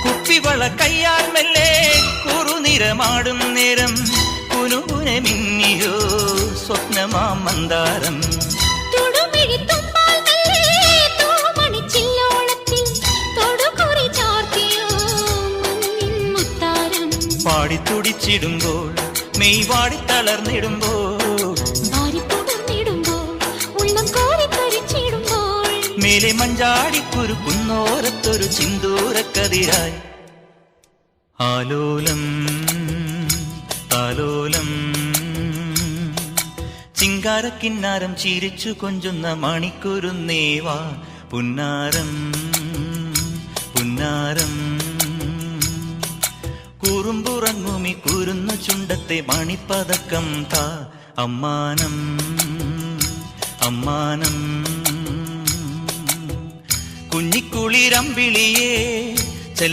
കുപ്പിവള കയ്യാൽ മെല്ലെ കുറുനിറമാടും നേരം കുനുകുനെ മിന്നിയോ സ്വപ്നമാം മന്ദാരം. പാടിത്തുടിച്ചിടുമ്പോൾ മെയ് വാടി തളർന്നിടുമ്പോൾ മേലെ മഞ്ചാടിക്കുരുക്കുന്നോരത്തൊരു ചിന്തൂരക്കതിരായി ആലോലം താലോലം ചിങ്കാരക്കിന്നാരം ചിരിച്ചു കൊഞ്ചുന്ന മണിക്കുരുന്നേവാ പുന്നാരം പുന്നാരം. കുറുമ്പുറങ്ങുമി കുരുന്നു ചുണ്ടത്തെ മണിപ്പതക്കം താ അമ്മാനം അമ്മാനം. കുഞ്ഞിക്കുളിരമ്പിളിയേ